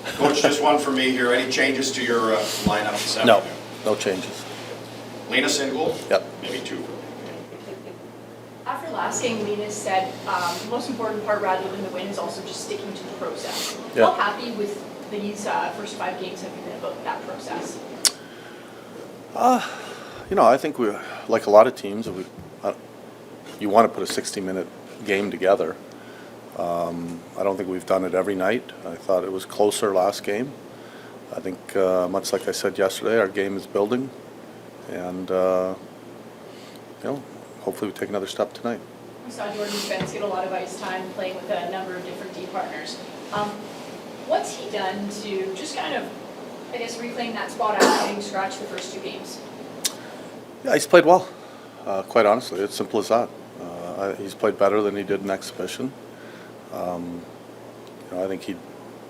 Coach, just one for me here. Any changes to your lineup this No, afternoon? no changes. Linus in goal? Yep. Maybe two. After last game, Linus said the most important part rather than the win is also just sticking to the process. Yeah. How happy with these first 5 games have you been about that process? I think we, like a lot of teams, you want to put a 60-minute game together. I don't think we've done it every night. I thought it was closer last game. I think, much like I said yesterday, our game is building, and hopefully we take another step tonight. We saw Jordan Spence get a lot of ice time playing with a number of different D partners. What's he done to just kind of, I guess, reclaim that spot after getting scratched the first 2 games? Yeah, he's played well. Quite honestly, it's simple as that. He's played better than he did in exhibition. I think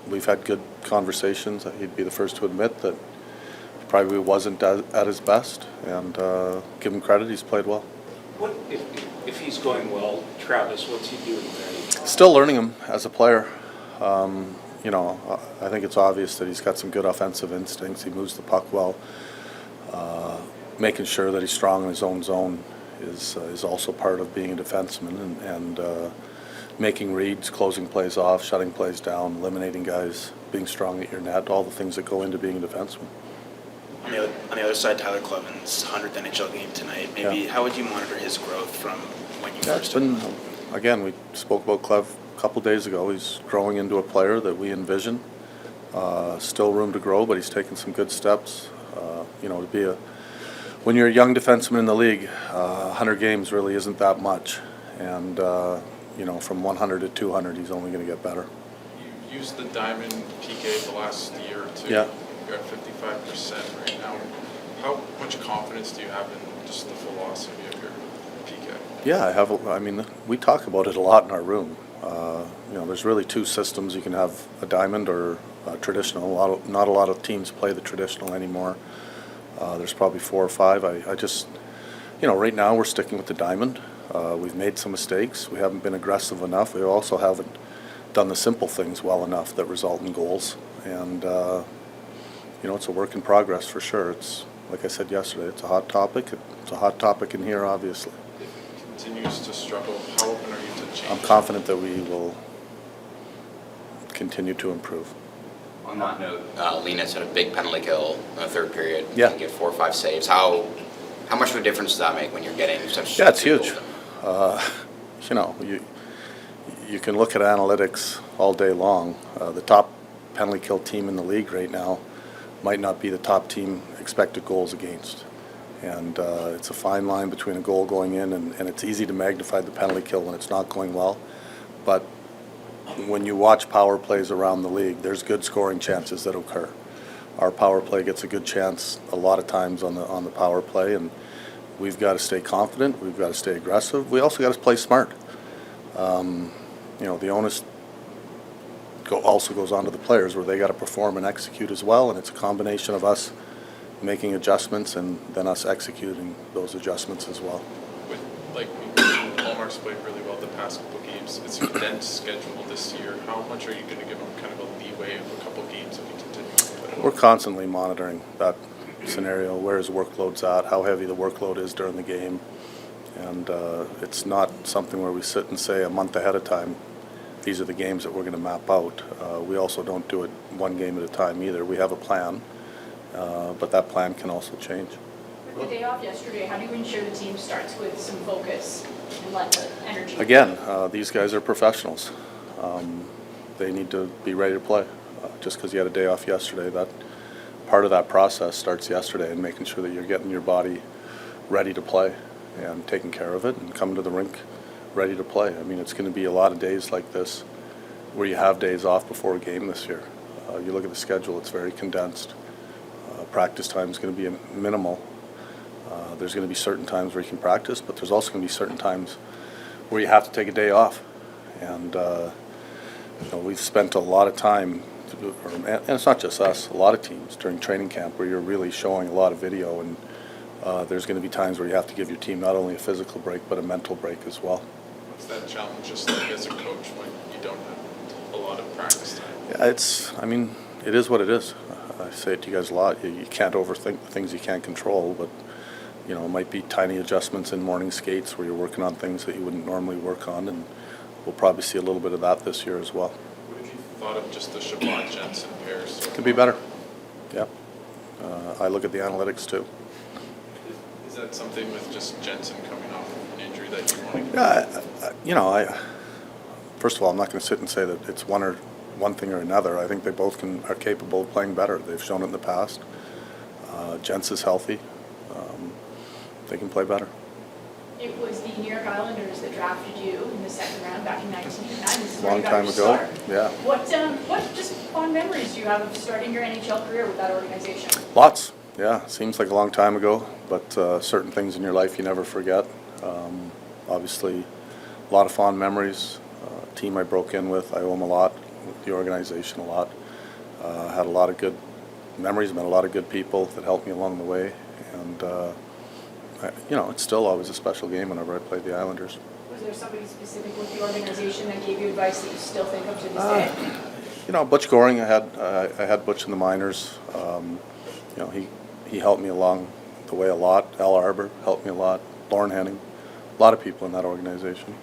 we've had good conversations. He'd be the first to admit that he probably wasn't at his best, and give him credit, he's played well. What if he's going well, Travis? What's he doing there? Still learning him as a player. I think it's obvious that he's got some good offensive instincts. He moves the puck well. Making sure that he's strong in his own zone is also part of being a defenseman, and making reads, closing plays off, shutting plays down, eliminating guys, being strong at your net, all the things that go into being a defenseman. On the other side, Tyler Cleven's 100th NHL game tonight. Maybe how would you monitor his growth from when you first? It's been, again, we spoke about Clev a couple days ago. He's growing into a player that we envision. Still room to grow, but he's taken some good steps. When you're a young defenseman in the league, 100 games really isn't that much, and from 100 to 200, he's only going to get better. You used the diamond PK the last year or two. Yeah. You're at 55% right now. How much confidence do you have in just the philosophy of your PK? Yeah, I have. We talk about it a lot in our room. There's really 2 systems. You can have a diamond or a traditional. Not a lot of teams play the traditional anymore. There's probably 4 or 5. I just, right now we're sticking with the diamond. We've made some mistakes. We haven't been aggressive enough. We also haven't done the simple things well enough that result in goals. And, it's a work in progress for sure. It's, like I said yesterday, it's a hot topic. It's a hot topic in here, obviously. If it continues to struggle, how open are you to change? I'm confident that we will continue to improve. On that note, Linus had a big penalty kill in the third period. Yeah. He get 4 or 5 saves. How much of a difference does that make when you're getting such? Yeah, it's good huge. goals? You can look at analytics all day long. The top penalty kill team in the league right now might not be the top team expected goals against. And it's a fine line between a goal going in, and it's easy to magnify the penalty kill when it's not going well. But when you watch power plays around the league, there's good scoring chances that occur. Our power play gets a good chance a lot of times on the power play, and we've got to stay confident. We've got to stay aggressive. We also got to play smart. The onus also goes on to the players, where they got to perform and execute as well, and it's a combination of us making adjustments and then us executing those adjustments as well. Hallmark's played really well the past couple of games. It's a condensed schedule this year. How much are you going to give them kind of a leeway of a couple of games if you continue to put it? We're constantly monitoring that scenario, where his workload's at, how heavy the workload is during the game, and it's not something where we sit and say a month ahead of time, these are the games that we're going to map out. We also don't do it one game at a time either. We have a plan, but that plan can also change. With the day off yesterday, how do you ensure the team starts with some focus and let the energy? Again, these guys are professionals. They need to be ready to play. Just because you had a day off yesterday, that part of that process starts yesterday, and making sure that you're getting your body ready to play and taking care of it and coming to the rink ready to play. It's going to be a lot of days like this where you have days off before a game this year. You look at the schedule, it's very condensed. Practice time is going to be minimal. There's going to be certain times where you can practice, but there's also going to be certain times where you have to take a day off. And we've spent a lot of time, and it's not just us, a lot of teams during training camp where you're really showing a lot of video, and there's going to be times where you have to give your team not only a physical break but a mental break as well. What's that challenge just like as a coach when you don't have a lot of practice time? Yeah, it is what it is. I say it to you guys a lot. You can't overthink the things you can't control, but you know, it might be tiny adjustments in morning skates where you're working on things that you wouldn't normally work on, and we'll probably see a little bit of that this year as well. What have you thought of just the Shabbat-Jensen pair? So Could be better. Yeah. I look at the analytics too. Is that something with just Jensen coming off an injury that you want to? Yeah, you know, first of all, I'm not going to sit and say that it's one thing or another. I think they both are capable of playing better. They've shown it in the past. Jens is healthy. They can play better. It was the New York Islanders that drafted you in the second round back in 1989. This is where Long you got time your ago. start. Yeah. What just fond memories do you have of starting your NHL career with that organization? Lots. Yeah, seems like a long time ago, but certain things in your life you never forget. Obviously, a lot of fond memories. Team I broke in with, I owe them a lot. The organization a lot. Had a lot of good memories, met a lot of good people that helped me along the way, and you know, it's still always a special game whenever I play the Islanders. Was there somebody specific with the organization that gave you advice that you still think of to this day? You know, Butch Goring, I had Butch in the minors. You know, he helped me along the way a lot. Al Arbor helped me a lot. Lauren Henning, a lot of people in that organization.